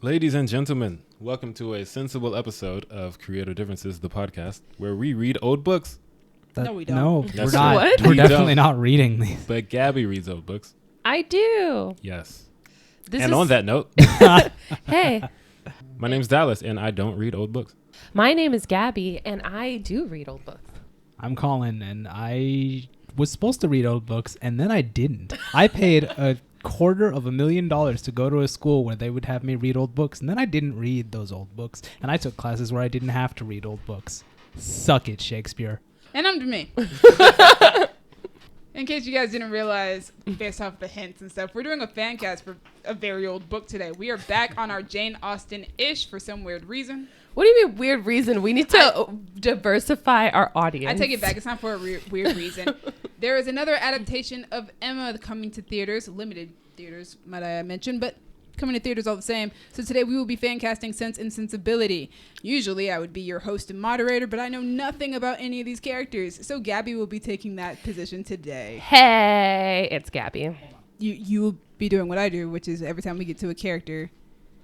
Ladies and gentlemen, welcome to a sensible episode of Creative Differences, the podcast, where we read old books. No, we don't. No, That's we're not. what? We're We definitely don't. not reading these. But Gabby reads old books. I do. Yes. This And is... on that note, Hey, my name's Dallas, and I don't read old books. my name is Gabby, and I do read old books. I'm Colin, and I was supposed to read old books, and then I didn't. I paid $250,000 to go to a school where they would have me read old books, and then I didn't read those old books. And I took classes where I didn't have to read old books. Suck it, Shakespeare. And I'm to me. In case you guys didn't realize, based off the hints and stuff, we're doing a fan cast for a very old book today. We are back on our Jane Austen-ish for some weird reason. What do you mean weird reason? We need to diversify our audience. I take it back. It's not for a weird reason. There is another adaptation of Emma coming to theaters, limited theaters, might I mention, but coming to theaters all the same. So today we will be fan casting Sense and Sensibility. Usually I would be your host and moderator, but I know nothing about any of these characters. So Gabby will be taking that position today. Hey, it's Gabby. You will be doing what I do, which is every time we get to a character,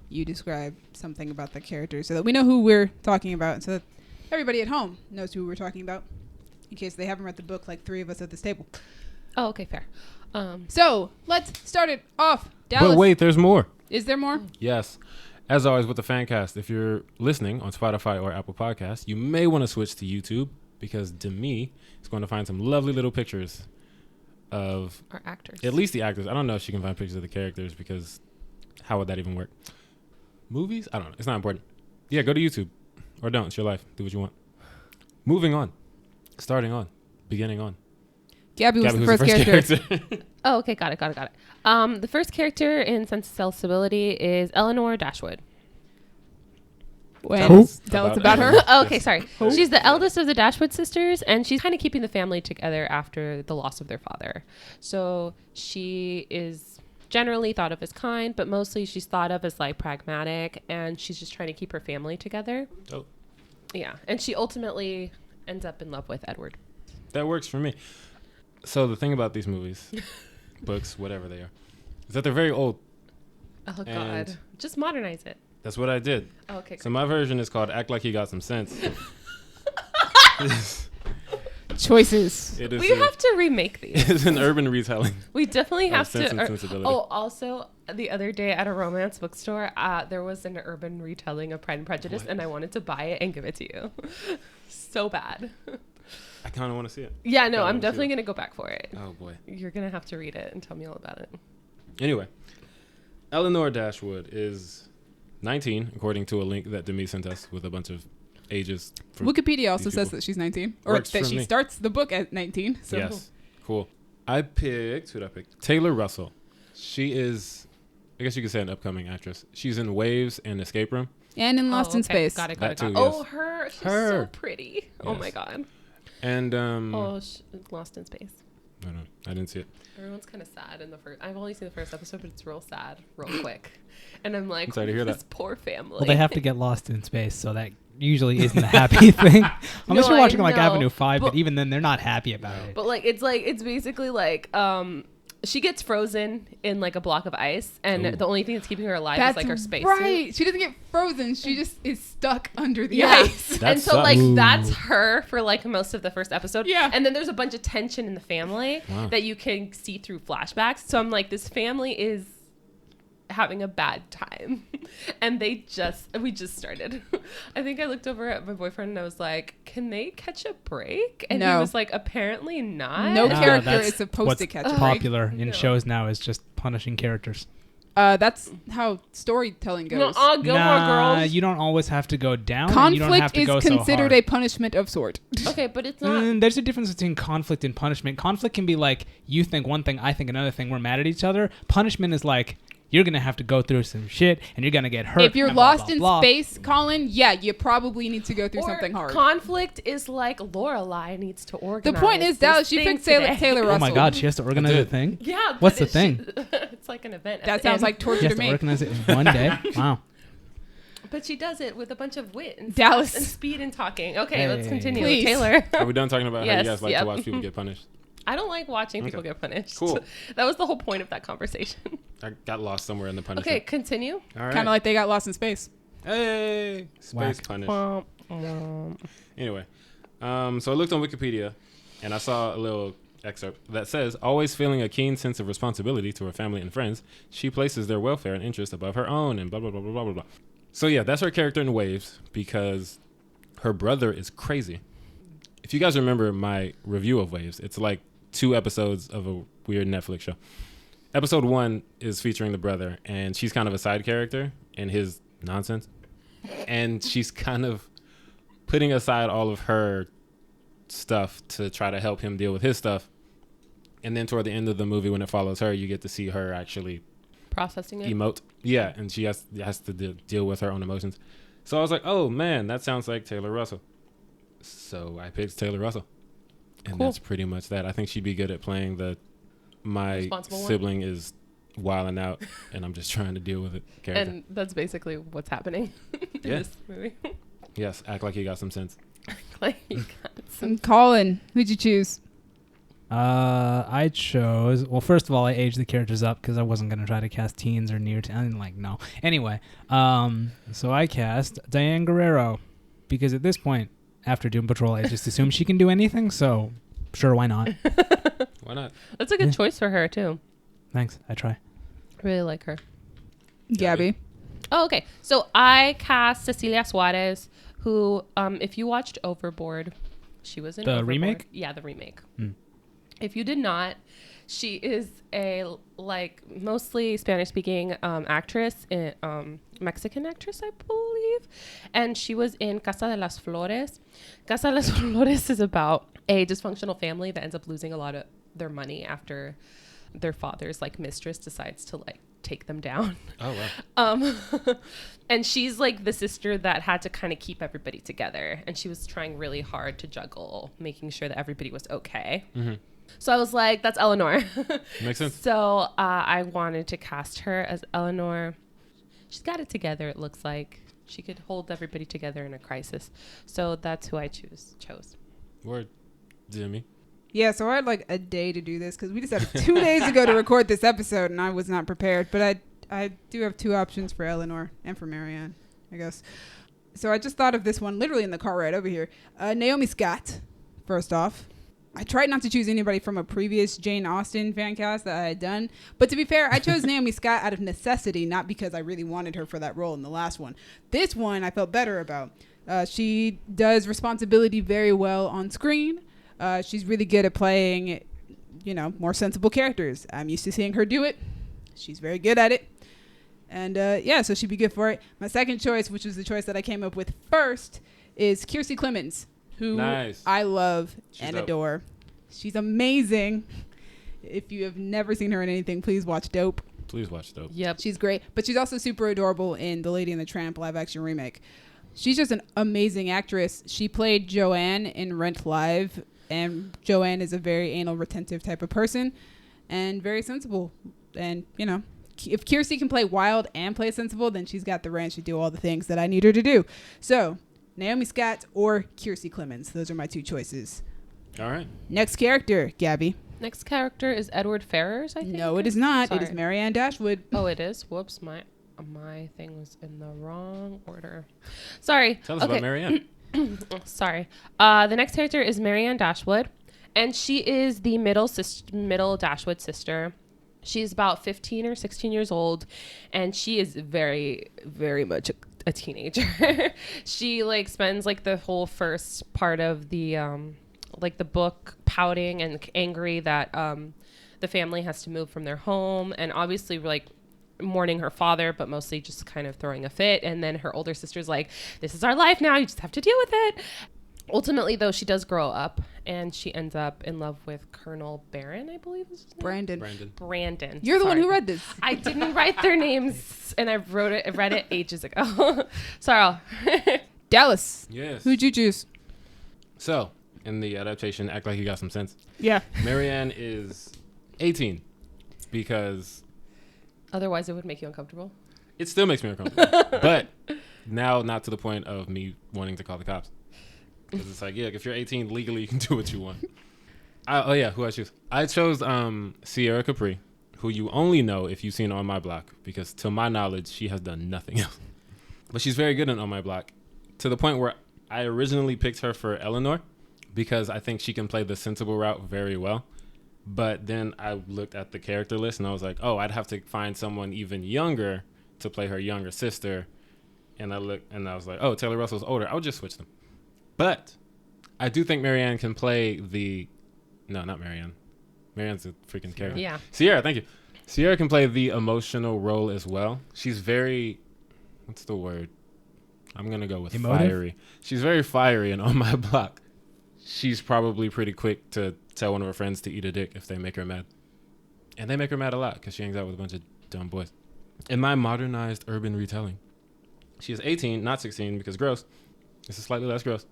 you describe something about the character so that we know who we're talking about and so that everybody at home knows who we're talking about in case they haven't read the book like three of us at this table. Oh, okay, fair. So let's start it off. Dallas, But wait, there's more. is there more? Yes. As always with the Fancast, if you're listening on Spotify or Apple Podcasts, you may want to switch to YouTube because Demi is going to find some lovely little pictures of Our actors. at least the actors. I don't know if she can find pictures of the characters because how would that even work? Movies? I don't know. It's not important. Yeah, go to YouTube. Or don't. It's your life. Do what you want. Moving on. Starting on. Beginning on. Gabby was Gabby the was first character. Oh, okay, got it. The first character in Sensibility is Elinor Dashwood. When tell us about her. Oh, okay, sorry. She's the eldest of the Dashwood sisters, and she's kind of keeping the family together after the loss of their father. So she is generally thought of as kind, but mostly she's thought of as like pragmatic, and she's just trying to keep her family together. Oh. Yeah, and she ultimately ends up in love with Edward. That works for me. So the thing about these movies, books, whatever they are, is that they're very old. Oh, God. And Just modernize it. that's what I did. Oh, okay, So my version is called Act Like He Got Some Sense. Choices. It is We have to remake these. it's an urban retelling. We definitely have Sense and to. Sensibility. Oh, also, the other day at a romance bookstore, there was an urban retelling of Pride and Prejudice, and I wanted to buy it and give it to you. So bad. I kind of want to see it. Yeah, no, I I'm wanna see definitely it. going to go back for it. Oh, boy. You're going to have to read it and tell me all about it. Anyway, Elinor Dashwood is 19, according to a link that Demi sent us with a bunch of ages. from Wikipedia also these says people. that she's 19. Or Works that for she me. starts the book at 19. So Yes. Cool. I picked, who did I pick? Taylor Russell. She is, I guess you could say an upcoming actress. She's in Waves and Escape Room. And in Lost in Space. Got it. That too, Oh, yes. her. She's Her. so pretty. Oh, Yes. my God. And, Lost in Space. I don't know. I didn't see it. Everyone's kind of sad in the first. I've only seen the first episode, but it's real sad, real quick. And I'm like, I'm sorry to hear this that. poor family. Well, they have to get lost in space, so that usually isn't a happy thing. Unless No, you're watching I like know, Avenue 5, but but- even then, they're not happy about it. But it's basically like she gets frozen in like a block of ice, and Ooh. the only thing that's keeping her alive That's is like her spacesuit. right. She doesn't get frozen. She just is stuck under the Yeah. ice. That And so sucks. like Ooh. that's her for like most of the first episode. Yeah. And then there's a bunch of tension in the family Wow. that you can see through flashbacks. So I'm like, this family is having a bad time. And we just started. I think I looked over at my boyfriend and I was like, can they catch a break? And he No. was like, apparently not. No Nah, character that's is supposed what's to catch a break. popular in No. shows now is just punishing characters. That's how storytelling No, goes. Gilmore Nah, Girls. you don't always have to go down. and you don't have Conflict to is go so considered hard. a punishment of sort. Okay, but it's not. There's a difference between conflict and punishment. Conflict can be like, you think one thing, I think another thing, we're mad at each other. Punishment is like, you're going to have to go through some shit, and you're going to get hurt. If you're and blah, lost blah, in blah. space, Colin, yeah, you probably need to go through Or something hard. Conflict is like Lorelai needs to The organize. point is, Dallas, this you thing picked Taylor today. Russell. Oh my God, she has to organize I a did. thing? Yeah. but What's the it thing? it's like an event. at That the sounds end. like She torture has to to me. organize it in one day? Wow. But she does it with a bunch of wit and Dallas. sass and speed and talking. Okay, Hey. let's continue. Please. Taylor. Are we done talking about how Yes, you guys like yep. to watch people get punished? I don't like watching Okay. people get punished. Cool. That was the whole point of that conversation. I got lost somewhere in the Punisher. Okay, continue. All right. Kind of like they got lost in space. Hey, space Whack. punish. Anyway, so I looked on Wikipedia, and I saw a little excerpt that says, always feeling a keen sense of responsibility to her family and friends, she places their welfare and interest above her own, and blah, blah, blah, blah, blah, blah, blah. So yeah, that's her character in Waves, because her brother is crazy. If you guys remember my review of Waves, it's like 2 episodes of a weird Netflix show. Episode 1 is featuring the brother, and she's kind of a side character in his nonsense. And she's kind of putting aside all of her stuff to try to help him deal with his stuff. And then toward the end of the movie, when it follows her, you get to see her actually Processing it. emote. Yeah, and she has to deal with her own emotions. So I was like, oh, man, that sounds like Taylor Russell. So I picked Taylor Russell. And Cool. that's pretty much that. I think she'd be good at playing my Responsible one? sibling is wilding out, and I'm just trying to deal with it character. And that's basically what's happening in Yeah. this movie. Yes, act like you got some sense. Like, you got some- And Colin, who'd you choose? I chose. Well, first of all, I aged the characters up because I wasn't gonna try to cast teens or near teen. I didn't like no. Anyway, so I cast Diane Guerrero because at this point, after Doom Patrol, I just assume she can do anything. So, sure, why not? Why not? That's a good choice for her, too. Thanks. I try. I really like her. Gabby. Oh, okay. So I cast Cecilia Suarez, who, if you watched Overboard, she was in The Overboard. remake? Yeah, the remake. Hmm. If you did not, she is a mostly Spanish-speaking actress, Mexican actress, I believe, and she was in Casa de las Flores. Casa de las Flores is about a dysfunctional family that ends up losing a lot of their money after their father's mistress decides to take them down. Oh, wow. And she's the sister that had to kind of keep everybody together, and she was trying really hard to juggle making sure that everybody was okay. Mm-hmm. So I was like, that's Elinor. Makes sense. So I wanted to cast her as Elinor. She's got it together, it looks like. She could hold everybody together in a crisis. So that's who I chose. Word, Jimmy. Yeah, so I had a day to do this because we just had 2 days ago to record this episode, and I was not prepared. But I do have 2 options for Elinor and for Marianne, I guess. So I just thought of this one literally in the car right over here. Naomi Scott, first off. I tried not to choose anybody from a previous Jane Austen fan cast that I had done. But to be fair, I chose Naomi Scott out of necessity, not because I really wanted her for that role in the last one. This one I felt better about. She does responsibility very well on screen. She's really good at playing, more sensible characters. I'm used to seeing her do it. She's very good at it. And so she'd be good for it. My second choice, which was the choice that I came up with first, is Kiersey Clemens, who Nice. I love and dope. adore. She's amazing. If you have never seen her in anything, please watch Dope. Please watch Dope. Yep. She's great, but she's also super adorable in The Lady and the Tramp live action remake. She's just an amazing actress. She played Joanne in Rent Live, and Joanne is a very anal retentive type of person and very sensible. And, if Kiersey can play wild and play sensible, then she's got the range to do all the things that I need her to do. So, Naomi Scott or Kiersey Clemens. Those are my 2 choices. All right. Next character, Gabby. Next character is Edward Ferrars, I think. No, it is not. Sorry. It is Marianne Dashwood. Oh, it is? Whoops, my thing was in the wrong order. Sorry. Tell us about Marianne. Sorry. The next character is Marianne Dashwood, and she is the middle Dashwood sister. She's about 15 or 16 years old, and she is very, very much a teenager. She spends the whole first part of the the book pouting and angry that the family has to move from their home, and obviously mourning her father, but mostly just kind of throwing a fit. And then her older sister's like, this is our life now, you just have to deal with it. Ultimately, though, she does grow up, and she ends up in love with Colonel Barron, I believe is his name. Brandon. You're the one Sorry. who read this. I didn't write their names, and I read it ages ago. Sorry. Dallas. Yes. Who'd you choose? So, in the adaptation, Act Like You Got Some Sense, Yeah. Marianne is 18 because Otherwise, it would make you uncomfortable. it still makes me uncomfortable. But now, not to the point of me wanting to call the cops. Because it's if you're 18, legally you can do what you want. Who I choose? I chose Sierra Capri, who you only know if you've seen On My Block, because to my knowledge, she has done nothing else. But she's very good in On My Block, to the point where I originally picked her for Elinor because I think she can play the sensible route very well. But then I looked at the character list and I was like, oh, I'd have to find someone even younger to play her younger sister. And I looked and I was like, oh, Taylor Russell's older. I'll just switch them. But I do think Marianne can play no, not Marianne. Marianne's a freaking character. Yeah. Sierra, thank you. Sierra can play the emotional role as well. She's very, what's the word? I'm going to go with Emotive? fiery. She's very fiery and On My Block. She's probably pretty quick to tell one of her friends to eat a dick if they make her mad. And they make her mad a lot because she hangs out with a bunch of dumb boys. In my modernized urban retelling, she is 18, not 16, because gross. This is slightly less gross.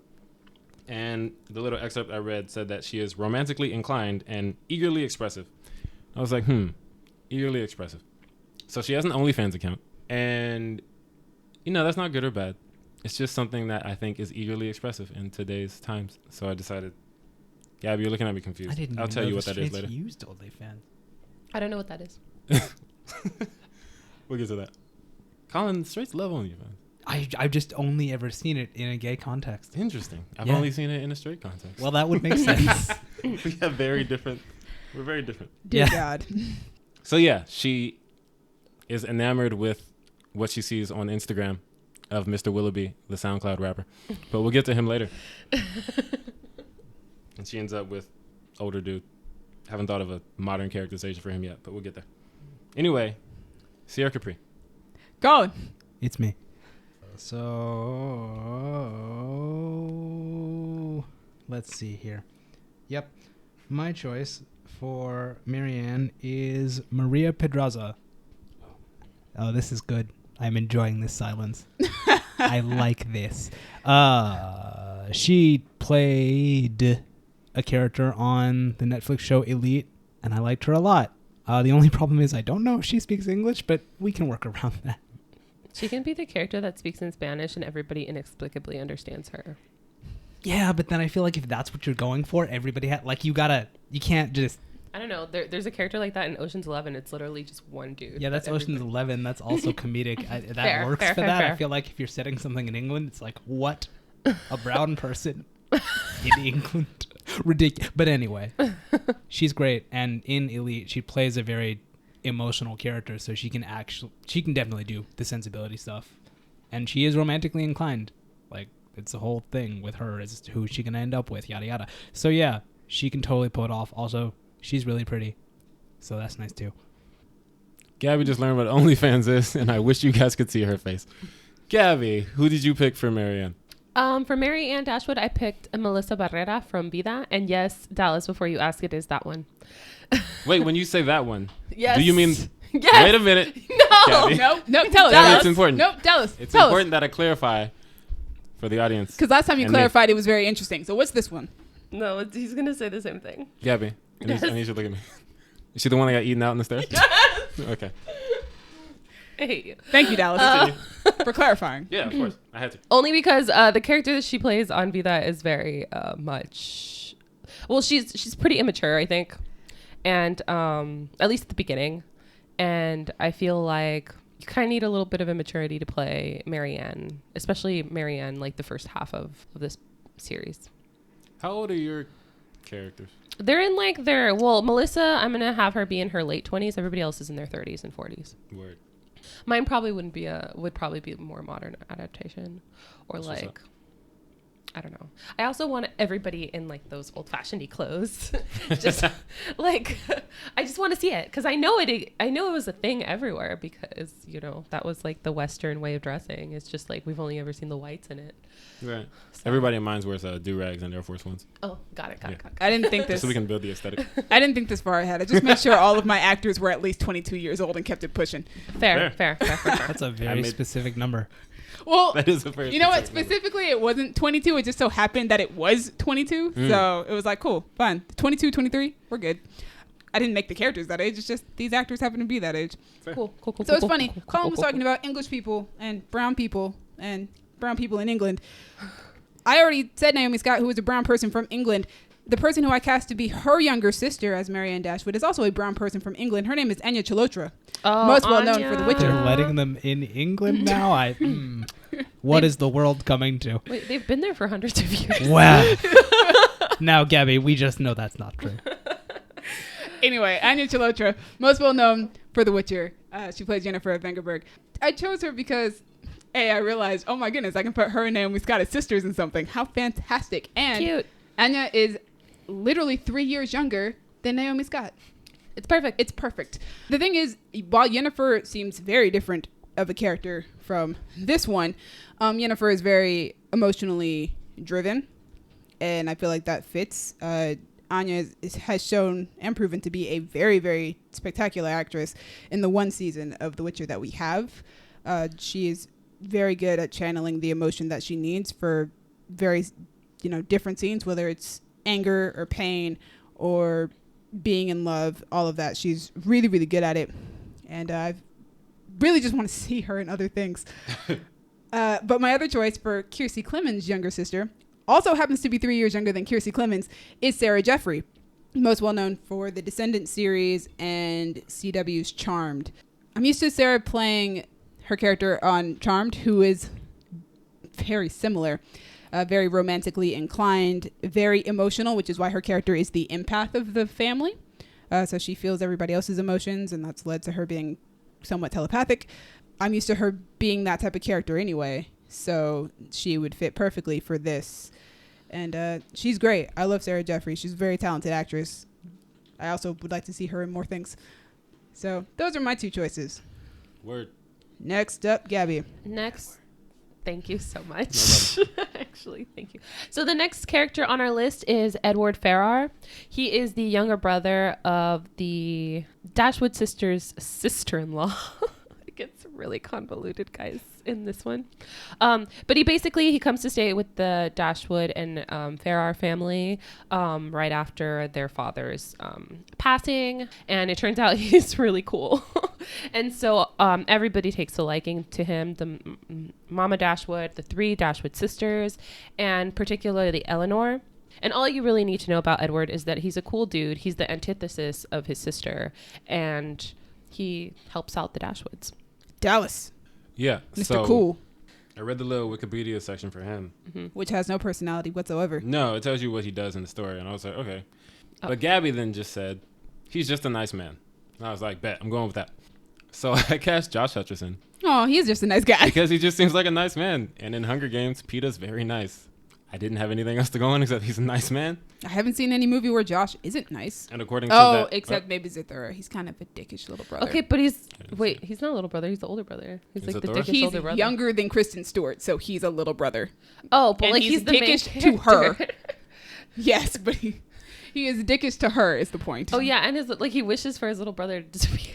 And the little excerpt I read said that she is romantically inclined and eagerly expressive. I was like, eagerly expressive. So she has an OnlyFans account. And, that's not good or bad. It's just something that I think is eagerly expressive in today's times. So I decided, Gabby, you're looking at me confused. I didn't I'll even tell know you the what that is straights later. used OnlyFans. I don't know what that is. We'll get to that. Colin, straights love OnlyFans. I've just only ever seen it in a gay context. Interesting. I've Yeah. only seen it in a straight context. Well, that would make sense. We're very different. Dear Yeah. God. So yeah, she is enamored with what she sees on Instagram of Mr. Willoughby, the SoundCloud rapper. But we'll get to him later. And she ends up with older dude. Haven't thought of a modern characterization for him yet, but we'll get there. Anyway, Sierra Capri. Colin. It's me. So let's see here. Yep. My choice for Marianne is Maria Pedraza. Oh, this is good. I'm enjoying this silence. I like this. She played a character on the Netflix show Elite, and I liked her a lot. The only problem is I don't know if she speaks English, but we can work around that. She can be the character that speaks in Spanish and everybody inexplicably understands her. Yeah, but then I feel like if that's what you're going for, everybody you can't just. I don't know. There's a character like that in Ocean's 11. It's literally just one dude. Yeah, that's Ocean's 11. That's also comedic. That Fair, works fair, for fair, that. fair. I feel like if you're setting something in England, it's like, what? A brown person in England? Ridiculous. But anyway, she's great. And in Elite, she plays a very emotional character, so she can definitely do the sensibility stuff. And she is romantically inclined. Like, it's the whole thing with her is who she can end up with, yada yada. So yeah, she can totally pull it off. Also, she's really pretty, so that's nice too. Gabby just learned what OnlyFans is, and I wish you guys could see her face. Gabby, who did you pick for Marianne? For Marianne Dashwood, I picked Melissa Barrera from Vida. And yes, Dallas, before you ask, it is that one. Wait, when you say that one, Yes. do you mean... Yes. Wait a minute. No. Gabby. No, tell us. Dallas, it's important. Nope, tell us. It's tell important that I clarify for the audience. Because last time you and me. clarified, it was very interesting. So what's this one? No, he's going to say the same thing. Gabby, I need you to look at me. Is she the one that got eaten out in the stairs? Okay. I hate you. Thank you, Dallas, for clarifying. Yeah, of course. I had to. Only because the character that she plays on Vida is very much... Well, she's pretty immature, I think. And at least at the beginning. And I feel like you kind of need a little bit of immaturity to play Marianne. Especially Marianne, like the first half of this series. How old are your characters? They're in Melissa, I'm going to have her be in her late 20s. Everybody else is in their 30s and 40s. Word. Mine probably would probably be a more modern adaptation, or That's what's like, I don't know. I also want everybody in like those old-fashioned clothes. Just like, I just want to see it because I know it was a thing everywhere because that was like the Western way of dressing. It's just like we've only ever seen the whites in it. Right. So. Everybody in mine wears do-rags and Air Force Ones. Oh, got it. I didn't think this. So we can build the aesthetic. I didn't think this far ahead. I just made sure all of my actors were at least 22 years old and kept it pushing. Fair. That's a very specific number. Well, That is a very you know what? specific number. Specifically, it wasn't 22. It just so happened that it was 22. So it was like, cool, fine. 22, 23, we're good. I didn't make the characters that age. It's just these actors happen to be that age. Cool. So it's funny. Colin was talking about English people and brown people in England. I already said Naomi Scott, who was a brown person from England. The person who I cast to be her younger sister as Marianne Dashwood is also a brown person from England. Her name is Anya Chalotra, most well known for The Witcher. They're letting them in England now? What is the world coming to? Wait, they've been there for hundreds of years. Wow. Now, Gabby, we just know that's not true. Anyway, Anya Chalotra, most well known for The Witcher. She plays Yennefer of Vengerberg. I chose her because, I realized, oh my goodness, I can put her and Naomi Scott as sisters in something. How fantastic. And Cute. Anya is literally 3 years younger than Naomi Scott. It's perfect. It's perfect. The thing is, while Yennefer seems very different of a character from this one, Yennefer is very emotionally driven, and I feel like that fits. Anya has shown and proven to be a very, very spectacular actress in the one season of The Witcher that we have. She is very good at channeling the emotion that she needs for very, different scenes, whether it's anger or pain or being in love, all of that. She's really, really good at it. And I really just want to see her in other things. But my other choice for Kiersey Clemens' younger sister, also happens to be 3 years younger than Kiersey Clemens, is Sarah Jeffrey, most well known for the Descendants series and CW's Charmed. I'm used to Sarah playing her character on Charmed, who is very similar. Very romantically inclined, very emotional, which is why her character is the empath of the family. So she feels everybody else's emotions, and that's led to her being somewhat telepathic. I'm used to her being that type of character anyway, so she would fit perfectly for this. And she's great. I love Sarah Jeffrey. She's a very talented actress. I also would like to see her in more things. So those are my two choices. Word. Next up, Gabby. Next. Thank you so much. No Actually, thank you. So the next character on our list is Edward Ferrars. He is the younger brother of the Dashwood sisters' sister-in-law. It gets really convoluted, guys, in this one. But he comes to stay with the Dashwood and Ferrars family right after their father's passing. And it turns out he's really cool. And so everybody takes a liking to him. The Mama Dashwood, the three Dashwood sisters, and particularly Elinor. And all you really need to know about Edward is that he's a cool dude. He's the antithesis of his sister. And he helps out the Dashwoods. Dallas. Yeah. Mr. So Cool. I read the little Wikipedia section for him. Mm-hmm. Which has no personality whatsoever. No, it tells you what he does in the story. And I was like, okay. Oh. But Gabby then just said, he's just a nice man. And I was like, bet, I'm going with that. So I cast Josh Hutcherson. Oh, he's just a nice guy. Because he just seems like a nice man. And in Hunger Games, Peeta's very nice. I didn't have anything else to go on except he's a nice man. I haven't seen any movie where Josh isn't nice. And according to that... except maybe Zathura. He's kind of a dickish little brother. Okay, but he's not a little brother. He's the older brother. He's Is like the it Thor? dickish He's older brother. younger than Kristen Stewart, so he's a little brother. Oh, but And like he's the main dickish to her. character. Yes, but he is dickish to her is the point. Oh yeah, and he wishes for his little brother to disappear.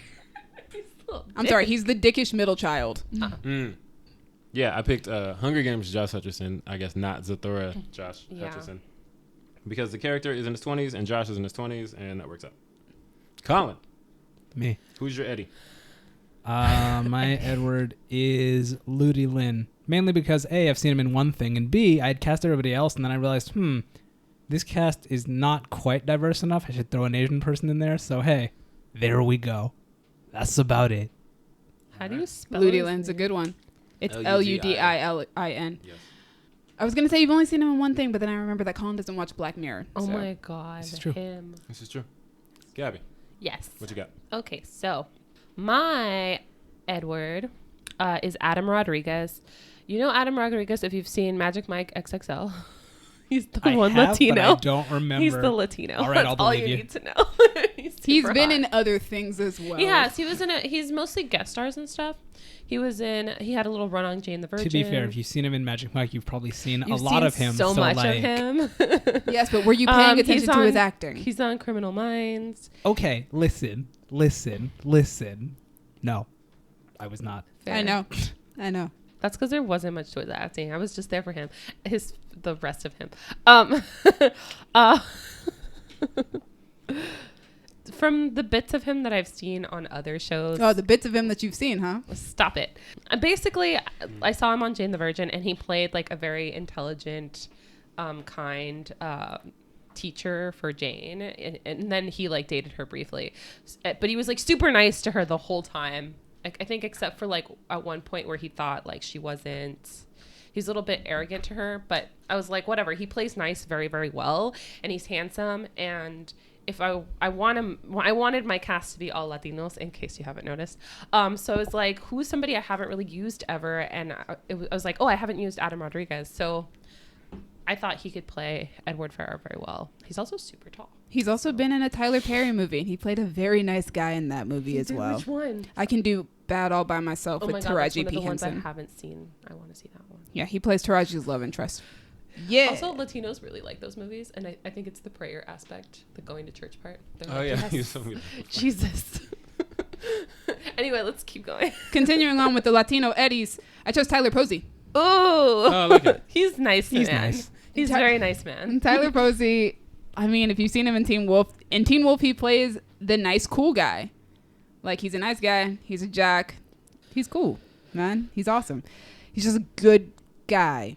I'm sorry, he's the dickish middle child. Yeah, I picked Hunger Games Josh Hutcherson. I guess not Zathura Josh Yeah. Hutcherson. Because the character is in his 20s and Josh is in his 20s, and that works out. Colin, Me. who's your Eddie? My Edward is Ludi Lin. Mainly because A, I've seen him in one thing, and B, I'd cast everybody else, and then I realized, this cast is not quite diverse enough. I should throw an Asian person in there. So hey, there we go. That's about it. How do you spell Ludi his Lin's a name? good one. It's Ludilin. Ludilin. Yes. I was gonna say you've only seen him in one thing, but then I remember that Colin doesn't watch Black Mirror. Oh so. my god, This is true. him. This is true. Gabby, Yes. what you got? Okay, so my Edward is Adam Rodriguez. You know Adam Rodriguez if you've seen Magic Mike XXL. He's the one Latino. But I don't remember. He's the Latino. All right, That's I'll all believe you you. need to know. He's super been hot. in other things as well. Yes, he was in it. He's mostly guest stars and stuff. He had a little run on Jane the Virgin. To be fair, if you've seen him in Magic Mike, you've probably seen You've a lot seen of him. So much like, of him. Yes, but were you paying attention he's to his on- acting? He's on Criminal Minds. Okay, listen. No, I was not. Fair. I know. That's because there wasn't much to his acting. I was just there for him. The rest of him. From the bits of him that I've seen on other shows. Oh, the bits of him that you've seen, huh? Stop it. Basically, I saw him on Jane the Virgin, and he played like a very intelligent, kind teacher for Jane, and then he like dated her briefly, but he was like super nice to her the whole time. I think except for like at one point where he thought like she wasn't. He's a little bit arrogant to her, but I was like, whatever. He plays nice very, very well, and he's handsome. And if I wanted my cast to be all Latinos, in case you haven't noticed. So it was like, who's somebody I haven't really used ever? And I was like, oh, I haven't used Adam Rodriguez. So I thought he could play Edward Ferrars very well. He's also super tall. He's also been in a Tyler Perry movie, and he played a very nice guy in that movie as well. Which one? I Can Do Bad All By Myself with Oh my God, that's Taraji one of P. the ones I Henson. haven't seen. I want to see that one. Yeah, he plays Taraji's love interest. Yeah. Also, Latinos really like those movies, and I think it's the prayer aspect, the going to church part. They're Oh like, yeah, yes. you told me that. Jesus. Anyway, let's keep going. Continuing on with the Latino Eddies, I chose Tyler Posey. Oh, look at it. He's nice. He's man. nice. He's a very nice man. Tyler Posey, I mean, if you've seen him in Teen Wolf, he plays the nice, cool guy. Like, he's a nice guy. He's a jock. He's cool, man. He's awesome. He's just a good guy.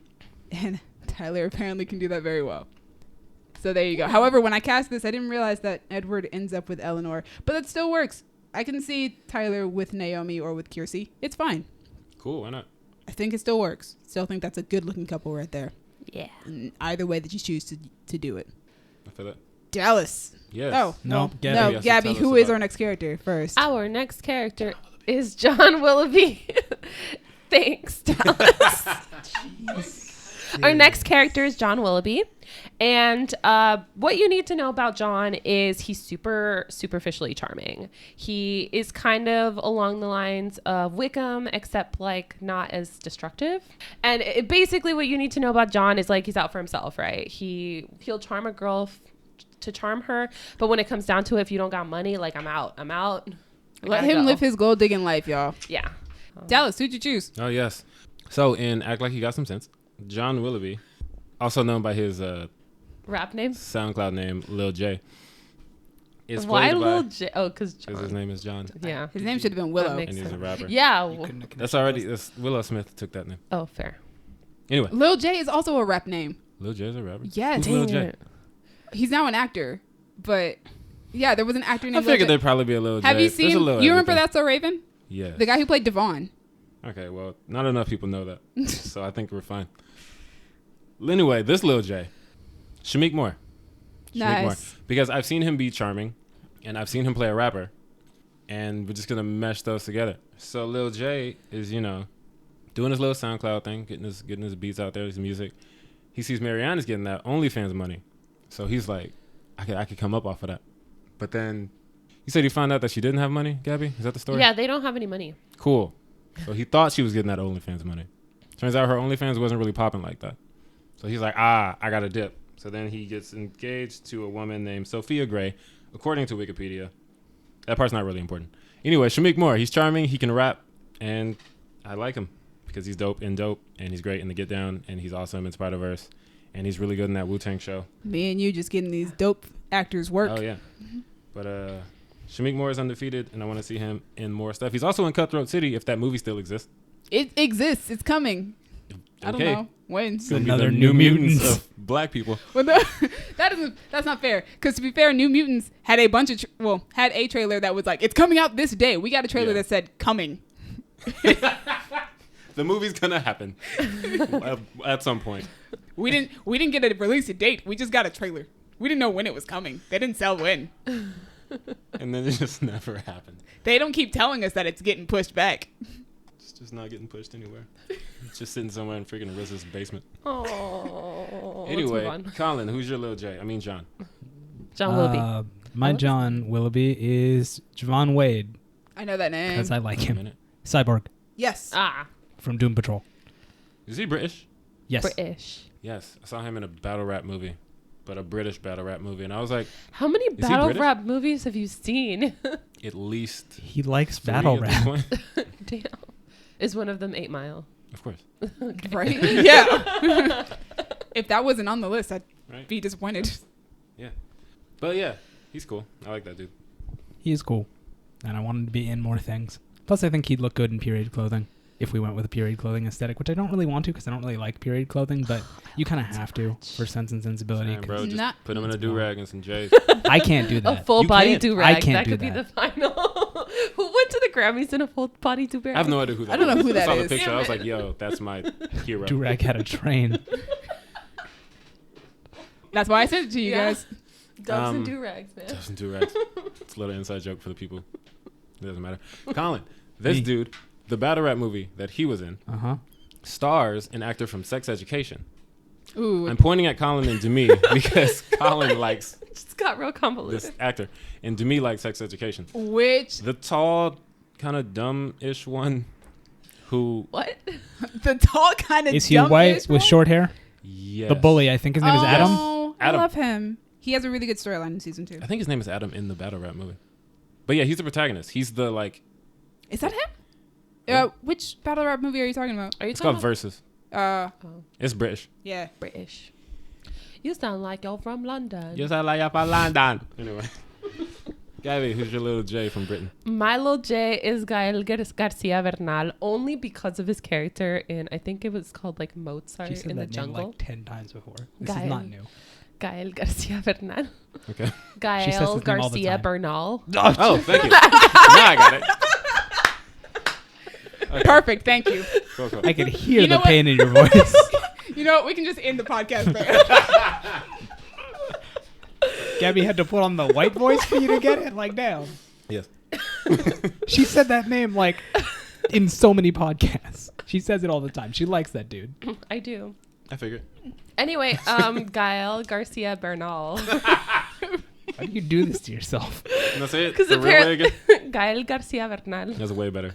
And Tyler apparently can do that very well. So there you go. However, when I cast this, I didn't realize that Edward ends up with Elinor. But it still works. I can see Tyler with Naomi or with Kiersey. It's fine. Cool. Why not? I think it still works. Still think that's a good-looking couple right there. Yeah. In either way that you choose to do it. I feel that. Dallas. Yes. Oh, No, no, Gabby. no, Yes, Gabby. tell us Who is about our next character first? Our next character is John Willoughby. Thanks, Dallas. Our next character is John Willoughby. And what you need to know about John is he's super superficially charming. He is kind of along the lines of Wickham, except like not as destructive. And basically what you need to know about John is like he's out for himself, right? He'll charm a girl to charm her. But when it comes down to it, if you don't got money, like I'm out. Let him live his gold digging life, y'all. Yeah. Dallas, who'd you choose? Oh yes. So in Act Like You Got Some Sense, John Willoughby, also known by his Rap name? SoundCloud name Lil J, is Why played Lil by J? Oh, because his name is John. Yeah. His name should have been Willow. That makes And he's a rapper. Yeah. That's already Willow Smith took that name. Oh, fair. Anyway, Lil J is also a rap name. Lil J is a rapper. Yes. Who's Lil Dang J? it. He's now an actor. But, yeah, there was an actor I named figured Lil J. there'd probably be a Lil J. Have you There's a seen, little you remember everything. That's So Raven? Yes. The guy who played Devon. Okay, well, not enough people know that. So I think we're fine. Anyway, this Lil J, Shamik Moore. Shamik Moore. Nice. Because I've seen him be charming, and I've seen him play a rapper, and we're just going to mesh those together. So Lil J is, doing his little SoundCloud thing, getting his beats out there, his music. He sees Marianne is getting that OnlyFans money. So he's like, I could come up off of that. But then, you said he found out that she didn't have money, Gabby? Is that the story? Yeah, they don't have any money. Cool. So he thought she was getting that OnlyFans money. Turns out her OnlyFans wasn't really popping like that. So he's like, I got to dip. So then he gets engaged to a woman named Sophia Gray, according to Wikipedia. That part's not really important. Anyway, Shamik Moore, he's charming, he can rap, and I like him because he's dope, and he's great in the Get Down, and he's awesome in Spider-Verse, and he's really good in that Wu-Tang show. Me and you just getting these dope actors work. Oh, yeah. But Shamik Moore is undefeated, and I want to see him in more stuff. He's also in Cutthroat City, if that movie still exists. It exists. It's coming. I don't Okay. know when. It's gonna be Another the New Mutants. of black people. Well, that's not fair. Because to be fair, New Mutants had a bunch of had a trailer that was like, it's coming out this day. We got a trailer Yeah. that said coming. The movie's gonna happen at some point. We didn't get a release date. We just got a trailer. We didn't know when it was coming. They didn't sell when. And then it just never happened. They don't keep telling us that it's getting pushed back. It's just not getting pushed anywhere. It's just sitting somewhere in freaking Arissa's basement. Oh. Anyway, Colin, who's your Lil J? I mean John. John Willoughby. My John Willoughby is Javon Wade I know that name. because I like Wait a him. minute. Cyborg Yes. from Doom Patrol. Is he British? Yes. British. Yes. I saw him in a battle rap movie, but a British battle rap movie. And I was like, How many he battle British? rap movies have you seen? at least He likes 3 battle at this rap. point. Damn. Is one of them 8 Mile? Of course. Right? Yeah. If that wasn't on the list, I'd Right? be disappointed. But yeah, he's cool. I like that dude. He is cool, and I want him to be in more things. Plus, I think he'd look good in period clothing. if we went with a period clothing aesthetic, which I don't really want to because I don't really like period clothing, but you kind of have to for Sense and Sensibility. Damn, bro, just Not- put him in a do-rag and some J's. I can't do A that. full You body can't. do-rag. I can't That do could be that. the final. Who went to the Grammys in a full body do-rag? I have no idea who that is. I don't know who that I saw is. the picture. Damn I was it. like, yo, that's my hero. Do-rag had a train. That's why I sent it to you Yeah. guys. Dubs and do-rags, man. Doesn't do rags. It's a little inside joke for the people. It doesn't matter. Colin, this Me. dude, the battle rap movie that he was in, Uh-huh. stars an actor from Sex Education. Ooh. I'm pointing at Colin and Demi because Colin likes It just got real convoluted. this actor, and Demi likes Sex Education. Which The tall, kind of dumb-ish one, who What? the tall kind of Is he white with short hair? yes, The bully, I think his name is Adam. Oh, I Adam. love him. He has a really good storyline in season 2. I think his name is Adam in the battle rap movie. But yeah, he's the protagonist. He's the like. Is that him? Yeah. Which battle rap movie are you talking about? Are you It's talking called Versus. about It's British. Yeah. British? You sound like you're from London. Yes, I like up London. Anyway, Gabby, who's your little J from Britain? My little J is Gael Garcia Bernal, only because of his character in, I think it was called like Mozart She said in the that name jungle. like 10 times before. This Gael. is not new. Gael Garcia Bernal. Okay. She says Gael his name all the Garcia time. Bernal. Oh, thank you. Now I got it. Okay. Perfect. Thank you. Cool, cool. I could hear You know the what? pain in your voice. You know what? We can just end the podcast there. Gabby had to put on the white voice for you to get it. Like, damn. Yes. She said that name like in so many podcasts. She says it all the time. She likes that dude. I do. I figured. Anyway, Gael Garcia Bernal. Why do you do this to yourself? And that's it. Because The real way again. apparently, Gael Garcia Bernal. That's way better.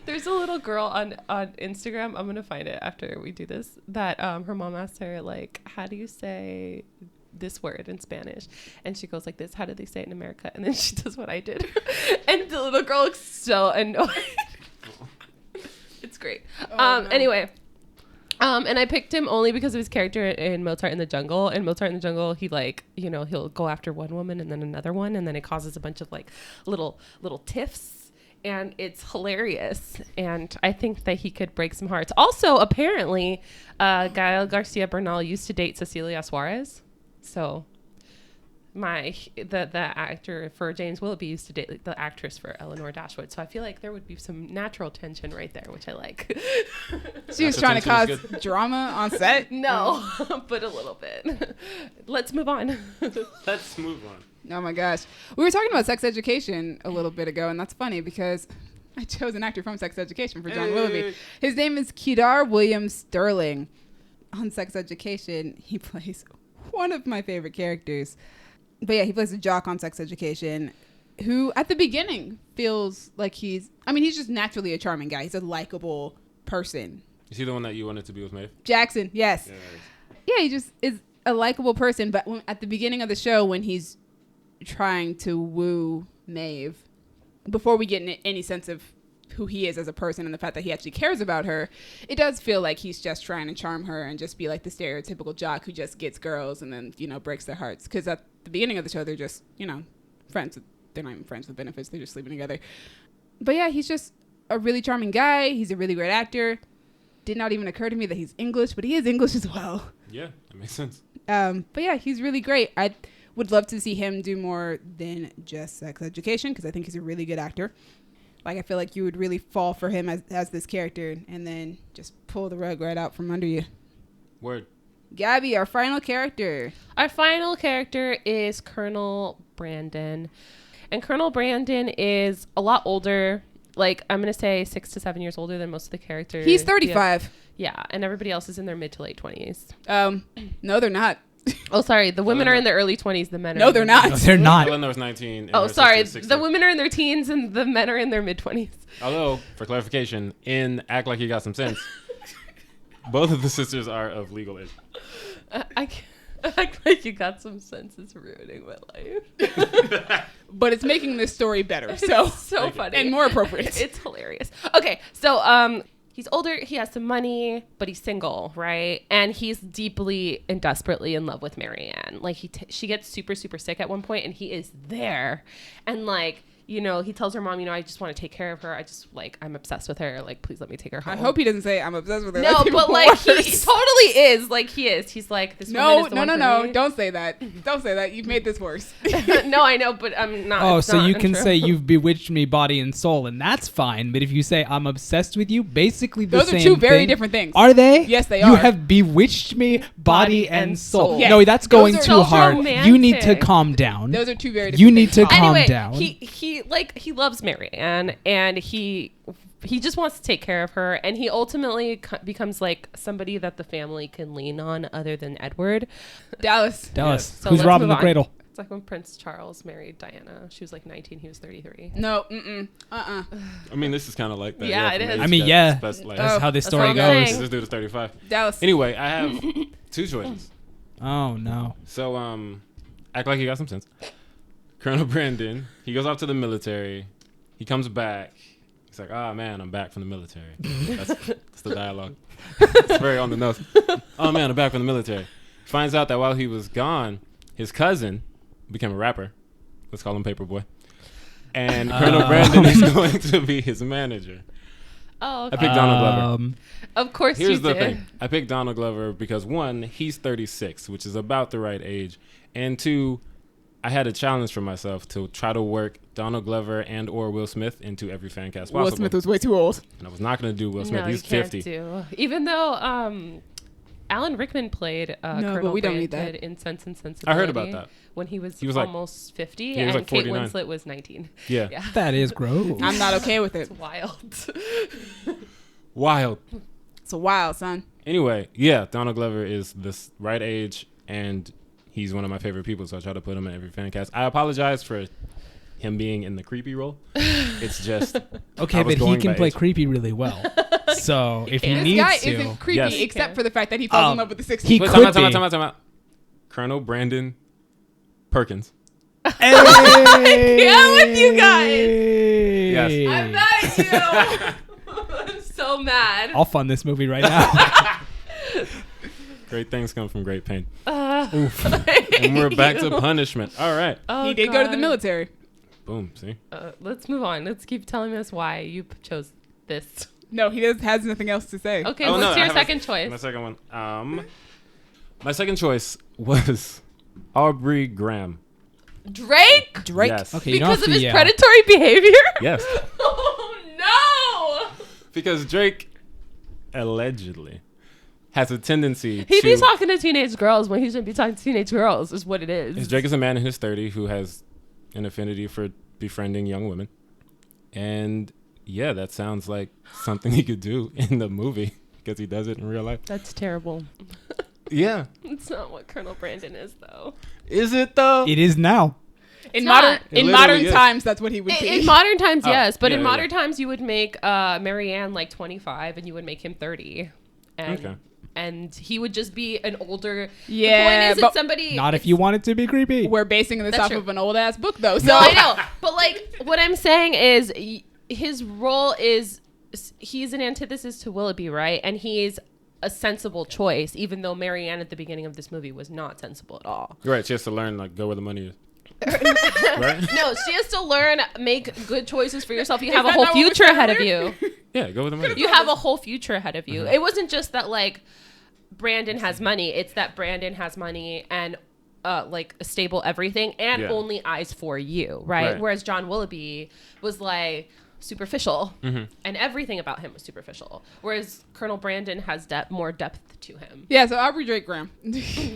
There's a little girl on Instagram. I'm gonna find it after we do this. That her mom asked her like, "How do you say this word in Spanish?" And she goes like this. "How do they say it in America?" And then she does what I did, and the little girl looks so annoyed. It's great. Oh, no. Anyway. And I picked him only because of his character in Mozart in the Jungle. In Mozart in the Jungle, he like, you know, he'll go after one woman and then another one, and then it causes a bunch of like little tiffs, and it's hilarious. And I think that he could break some hearts. Also, apparently, Gael Garcia Bernal used to date Cecilia Suarez, so the actor for James Willoughby used to date the actress for Elinor Dashwood. So I feel like there would be some natural tension right there, which I like. She was Natural trying to cause tension is drama on set. No, but a little bit. Let's move on. Let's move on. Oh my gosh. We were talking about Sex Education a little bit ago, and that's funny because I chose an actor from Sex Education for John Willoughby. His name is Kedar William Sterling. On Sex Education, he plays one of my favorite characters. But yeah, he plays a jock on Sex Education who at the beginning feels like he's just naturally a charming guy. He's a likable person. Is he the one that you wanted to be with Maeve? Jackson, yes. Yeah, Yeah, he just is a likable person. But at the beginning of the show, when he's trying to woo Maeve, before we get any sense of who he is as a person and the fact that he actually cares about her, it does feel like he's just trying to charm her and just be like the stereotypical jock who just gets girls and then, you know, breaks their hearts. Because at the beginning of the show, they're just, you know, friends. They're not even friends with benefits. They're just sleeping together. But yeah, he's just a really charming guy. He's a really great actor. Did not even occur to me that he's English, but he is English as well. Yeah, that makes sense. But yeah, he's really great. I would love to see him do more than just Sex Education because I think he's a really good actor. Like, I feel like you would really fall for him as this character and then just pull the rug right out from under you. Word. Gabby, our final character. Our final character is Colonel Brandon. And Colonel Brandon is a lot older. Like, I'm going to say 6 to 7 years older than most of the characters. He's 35. Yeah, and everybody else is in their mid to late 20s. No, they're not. Oh, sorry. The women are in their early 20s. The men are No, they're not. No, they're not. Eleanor was 19. and Oh, her sorry. sister's 16. The women are in their teens and the men are in their mid 20s. Although, for clarification, in Act Like You Got Some Sense, both of the sisters are of legal age. I can't act like you got some sense. It's ruining my life. But it's making this story better. So It's so funny. and more appropriate. It's hilarious. Okay, so he's older, he has some money, but he's single, right? And he's deeply and desperately in love with Marianne. Like she gets super, super sick at one point, and he is there. And like, he tells her mom, I just want to take care of her. I'm obsessed with her. Like, please let me take her home. I hope he doesn't say I'm obsessed with her. No, That's but even like worse. he totally is. Like he is. He's like this. No, woman is the one no. for me. Don't say that. Don't say that. You've made this worse. No, I know, but I'm not. Oh, it's so not you can untrue. say you've bewitched me body and soul, and that's fine. But if you say I'm obsessed with you, basically the Those same are two very thing. different things. Are they? Yes, they You are. have bewitched me body and soul. Yes. No, that's Those going are too so hard. You need to romantic. calm down. Those are two very different You need to things. calm Anyway, down. he loves Marianne, and he just wants to take care of her, and he ultimately becomes like somebody that the family can lean on other than Edward. Dallas. Dallas, So who's let's robbing move the on. cradle? It's like when Prince Charles married Diana. She was like 19, he was 33. No. I mean, this is kind of like that. Yeah, it from is. age I mean, gap, yeah. best, like, That's how this That's what story I'm goes. saying. this dude is 35. Dallas. Anyway, I have two choices. Oh no. So, act like you got some sense. Colonel Brandon, he goes off to the military. He comes back. He's like, "Oh man, I'm back from the military." That's the dialogue. It's very on the nose. "Oh man, I'm back from the military." Finds out that while he was gone, his cousin became a rapper. Let's call him Paperboy. And Colonel Brandon is going to be his manager. Oh, I okay. picked Donald Glover. Of course Here's you the did. thing. I picked Donald Glover because, one, he's 36, which is about the right age. And two, I had a challenge for myself to try to work Donald Glover and or Will Smith into every fan cast possible. Will Smith was way too old. And I was not going to do Will Smith. No, He's you can't 50. do. Even though Alan Rickman played Colonel but we don't need Brandon that. in Sense and Sensibility. I heard about that. When he was He was like- almost 50, he was and like Kate 49. Winslet was 19. Yeah. Yeah. That is gross. I'm not okay with it. It's wild. Wild. It's a wild, son. Anyway, yeah, Donald Glover is this right age, and he's one of my favorite people, so I try to put him in every fan cast. I apologize for him being in the creepy role. It's just... Okay, I was but he going can by play age. creepy really well. So if he This needs guy to, isn't creepy Yes. except for the fact that he falls in love with the 60s. he Wait, could time be. out. Colonel Brandon Perkins. Hey! Yeah, with you guys. Yes. I'm mad at you. I'm so mad. I'll fund this movie right now. Great things come from great pain. Oof. And we're back to punishment. All right. Oh, He did go to the God. military. Boom. See? Let's move on. Let's keep telling us why you chose this. No, he has nothing else to say. Okay, Oh, what's no, I your have second choice? My second one. My second choice was Aubrey Graham. Drake? Drake. Yes. Okay, you don't Because have of to his yell. predatory behavior? Yes. Oh, no. Because Drake allegedly has a tendency He to... be talking to teenage girls when he shouldn't be talking to teenage girls, is what it is. Drake is a man in his 30s who has an affinity for befriending young women. And yeah, that sounds like something he could do in the movie because he does it in real life. That's terrible. Yeah. It's not what Colonel Brandon is, though. Is it though? It is now. In not. modern It in modern literally is. times, that's what he would be. In modern times, Oh, yes. But yeah, in yeah, modern yeah. times, you would make Marianne like 25 and you would make him 30. And, Okay. and he would just be an older... Yeah, The point is, but it's somebody... Not if you want it to be creepy. We're basing this That's off true. of an old ass book, though. So No, I know. But, like, what I'm saying is his role is... He's an antithesis to Willoughby, right? And he's a sensible choice, even though Marianne at the beginning of this movie was not sensible at all. Right. She has to learn, like, go where the money is. Right? No, she has to learn, make good choices for yourself. You have a that whole not what we future said ahead of earlier? you. Yeah, go where the money is. You have a whole future ahead of you. It wasn't just that, like, Brandon has money. It's that Brandon has money and, like, a stable everything and Yeah. only eyes for you, right? Right. Whereas John Willoughby was, like, superficial Mm-hmm. and everything about him was superficial. Whereas Colonel Brandon has more depth to him. yeah, so Aubrey Drake Graham.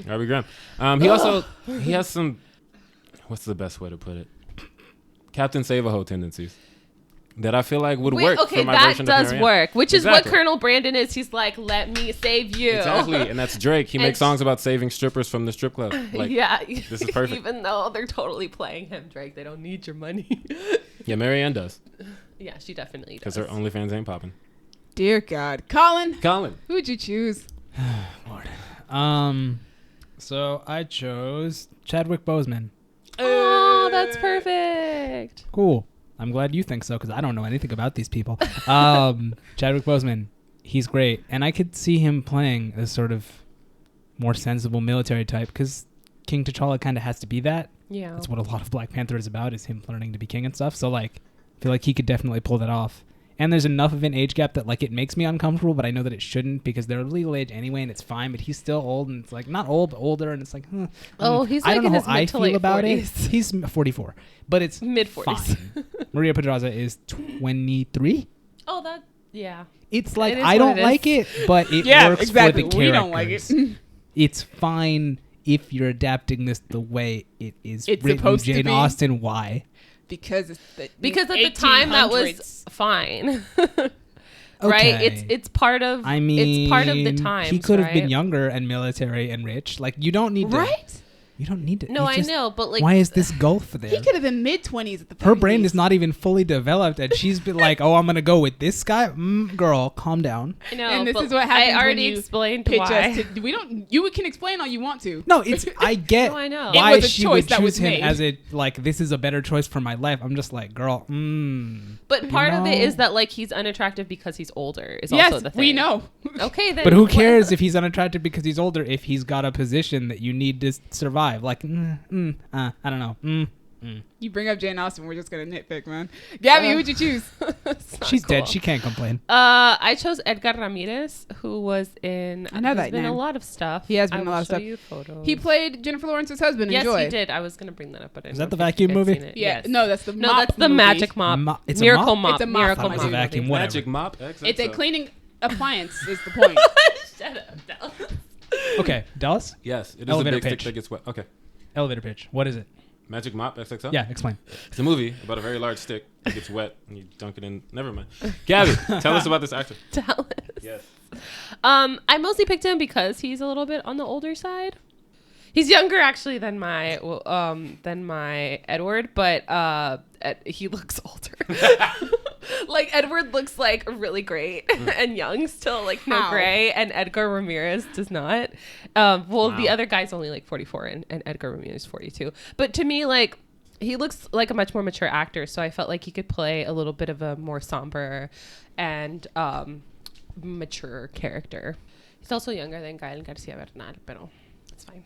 Aubrey Graham. He also... He has some... What's the best way to put it? Captain Save-A-Ho tendencies. That I feel like would work Okay, for my that version of does Marianne. work, which is Exactly. what Colonel Brandon is. He's like, let me save you. Exactly, and that's Drake. He And makes songs about saving strippers from the strip club. Like, yeah, this is perfect. Even though they're totally playing him, Drake, they don't need your money. yeah, Marianne does Yeah, she definitely because does. her OnlyFans ain't popping. Dear God. Colin, Colin, who'd you choose? Lord. So I chose Chadwick Boseman. Oh, that's perfect. Cool. I'm glad you think so because I don't know anything about these people. Chadwick Boseman, he's great, and I could see him playing a sort of more sensible military type because King T'Challa kind of has to be that. Yeah. That's what a lot of Black Panther is about, is him learning to be king and stuff. So like, I feel like he could definitely pull that off. And there's enough of an age gap that like it makes me uncomfortable, but I know that it shouldn't because they're legal age anyway, and it's fine. But he's still old, and it's like not old, but older, and it's like, He's I like don't in know his how I mid to feel late about 40s. it. He's 44, but it's Mid-40s. fine. Maria Pedraza is 23. Oh, that, yeah. It's like It is I what don't it is. like it, but it Yeah, works exactly. for the We characters. don't like it. It's fine if you're adapting this the way it is It's written. supposed to Jane be. Austen, why? Because it's Because at the time that was 1800s. fine. Right? Okay. It's part of I mean, it's part of the times. he could have right? been younger and military and rich. Like you don't need to. Right? You don't need to. No, it's I just- know, but like why is this gulf there? He could have been mid-20s at the Her very brain least. is not even fully developed, and she's been like, "Oh, I'm gonna go with this guy." Girl, calm down. I know, And this but is what happens I already when you explained pitch why. us to, we don't. You can explain all you want to. No, it's I get No, I know. why It was a she choice would that choose was him made. as a like this is a better choice for my life. I'm just like, girl, But part of it know? is that like he's unattractive because he's older. Is Yes, also the thing. we know. Okay, then. But who what- cares if he's unattractive because he's older? If he's got a position that you need to survive, like, I don't know. You bring up Jane Austen, we're just gonna nitpick, man. Gabby, who'd you choose? It's not She's cool. dead. She can't complain. I chose Edgar Ramirez, who was in. I know he's that been name. a lot of stuff. He has been I in a will lot of show stuff. You photos. He played Jennifer Lawrence's husband in Yes, Joy. he did. I was gonna bring that up, but I Is didn't that know the if you vacuum had movie? seen it. Yeah, Yes. no, that's the No, mop that's the movie. Magic Mop. It's a Miracle mop? Mop. It's a mop Miracle It's a Mop. vacuum. Whatever. Magic mop. XXL. It's a cleaning appliance. Is the point? Shut up, Del. Okay, Dallas. Yes, it is Elevator a big stick pitch. that gets wet. Okay. Elevator pitch. What is it? Magic mop XXL. Yeah, explain. It's a movie about a very large stick that gets wet and you dunk it in. Never mind. Gabby, tell us about this actor. Dallas. Yes. I mostly picked him because he's a little bit on the older side. He's younger actually than my Edward, but he looks older. Like Edward looks like really great and young still, like no How? gray, and Edgar Ramirez does not. The Wow. other guy's only like 44 and Edgar Ramirez is 42. But to me, like he looks like a much more mature actor, so I felt like he could play a little bit of a more somber and mature character. He's also younger than Gael Garcia Bernal, pero it's fine.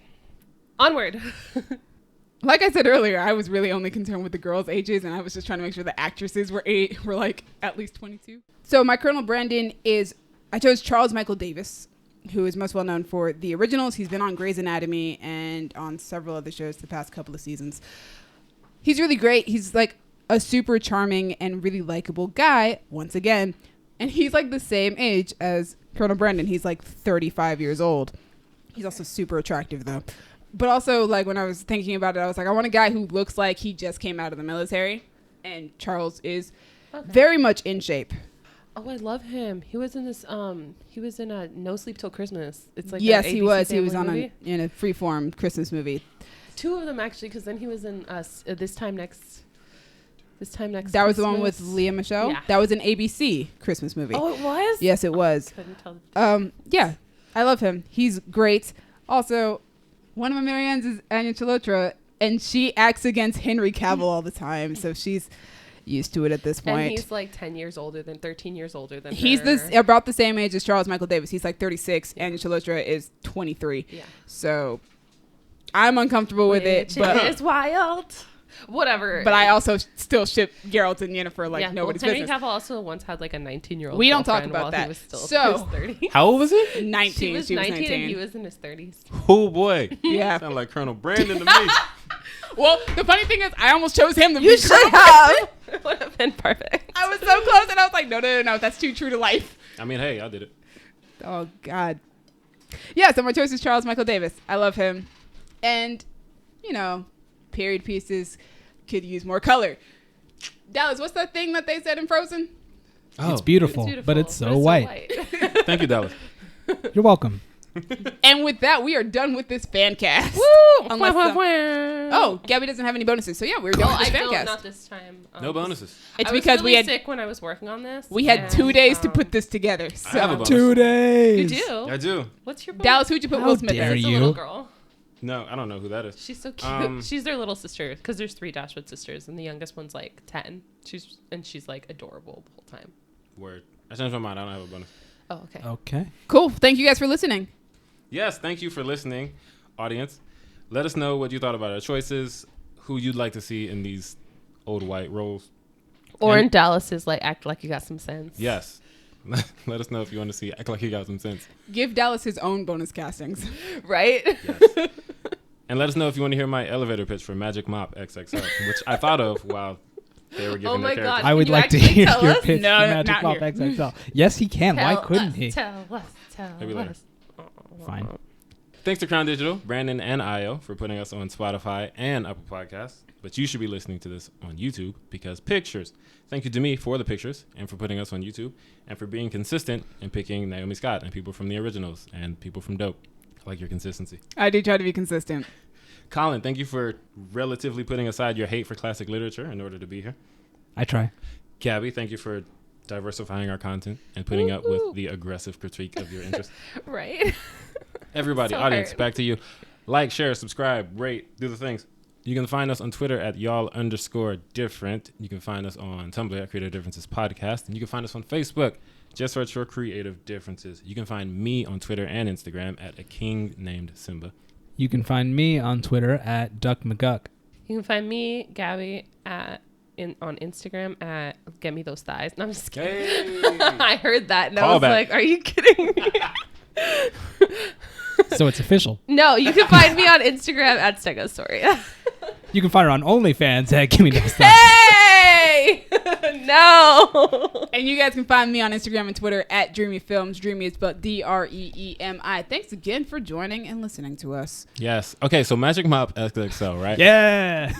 Onward. Like I said earlier, I was really only concerned with the girls' ages, and I was just trying to make sure the actresses were like at least 22. So my Colonel Brandon is, I chose Charles Michael Davis, who is most well known for the originals. He's been on Grey's Anatomy and on several other shows the past couple of seasons. He's really great. He's like a super charming and really likable guy, once again. And he's like the same age as Colonel Brandon. He's like 35 years old. He's also super attractive, though. But also, like, when I was thinking about it, I was like, I want a guy who looks like he just came out of the military. And Charles is very much in shape. Oh, I love him. He was in this. He was in a No Sleep Till Christmas. It's like Yes, that he ABC was. He was family on movie. in a freeform Christmas movie. Two of them actually, because then he was in This Time Next. That was the one with Christmas. Leah Michele? Yeah. That was an ABC Christmas movie. Oh, it was. Yes, it was. Couldn't tell. Yeah, I love him. He's great. Also, one of my Marianne's is Anya Chalotra, and she acts against Henry Cavill all the time, so she's used to it at this point. And he's like 13 years older than He's her. about the same age as Charles Michael Davis. He's like 36, and Anya Chalotra is 23. Yeah. So I'm uncomfortable with it, Which but is wild. Whatever. I also still ship Geralt and Yennefer like yeah, nobody's Henry business. Cavill also once had like a 19-year-old. We don't talk girlfriend about while that. He was still So- he was 30. How old was he? 19. She was 19 and he was in his 30s. Oh boy. Yeah. Sound like Colonel Brandon to me. Well, the funny thing is, I almost chose him to You be should Colonel have. Brandon. It would have been perfect. I was so close, and I was like, no, that's too true to life. I mean, hey, I did it. Oh, God. Yeah, so my choice is Charles Michael Davis. I love him. And, you know, period pieces could use more color. Dallas, what's that thing that they said in Frozen? It's beautiful, but it's so white. Thank you, Dallas. You're welcome. And with that, we are done with this fan cast. Woo! Unless Oh, Gabby doesn't have any bonuses. So, yeah, we're done with I this fan don't. cast. Not this time. No bonuses. It's I was because really we had sick when I was working on this. we had 2 days to and, put this together. I have a So, bonus. 2 You days. do. I do. What's your bonus? Dallas, who'd you put How Will Smith dare as? It's a you? little girl. No, I don't know who that is. She's so cute. She's their little sister because there's 3 Dashwood sisters and the youngest one's like 10. She's like adorable the whole time. Word. I changed my mind. I don't have a bonus. Oh, okay. Okay. Cool. Thank you guys for listening. Yes, thank you for listening, audience. Let us know what you thought about our choices, who you'd like to see in these old white roles. Or in Dallas's, like, act like you got some sense. Yes. Let us know if you want to see Act Like You Got Some Sense. Give Dallas his own bonus castings. Right? Yes. And let us know if you want to hear my elevator pitch for Magic Mop XXL, which I thought of while they were giving their character. I would Can you like to actually hear tell your us? pitch No, for Magic not Pop here. XXL. Yes, he can. Why Tell couldn't us, he? Tell Maybe later. us. Fine. Thanks to Crown Digital, Brandon, and Io for putting us on Spotify and Apple Podcasts. But you should be listening to this on YouTube because pictures. Thank you to me for the pictures and for putting us on YouTube and for being consistent in picking Naomi Scott and people from the originals and people from Dope. I like your consistency. I do try to be consistent. Colin, thank you for relatively putting aside your hate for classic literature in order to be here. I try. Gabby, thank you for diversifying our content and putting up with the aggressive critique of your interest. Right? Everybody, So audience, hard. back to you. Like, share, subscribe, rate, do the things. You can find us on Twitter at y'all_different. You can find us on Tumblr at Creative Differences Podcast. And you can find us on Facebook. Just search for Creative Differences. You can find me on Twitter and Instagram at a king named Simba. You can find me on Twitter at Duck McGuck. You can find me, Gabby, on Instagram at Get Me Those Thighs. No, I'm just kidding. Hey! I heard that and I Call was back. like, are you kidding me? So it's official. No, you can find me on Instagram at Stegostoria. You can find her on OnlyFans at Gimme Those Thighs. Hey! No! And you guys can find me on Instagram and Twitter at Dreamy Films. Dreamy is spelled DREEMI. Thanks again for joining and listening to us. Yes. Okay, so Magic Mop XXL, right? Yeah.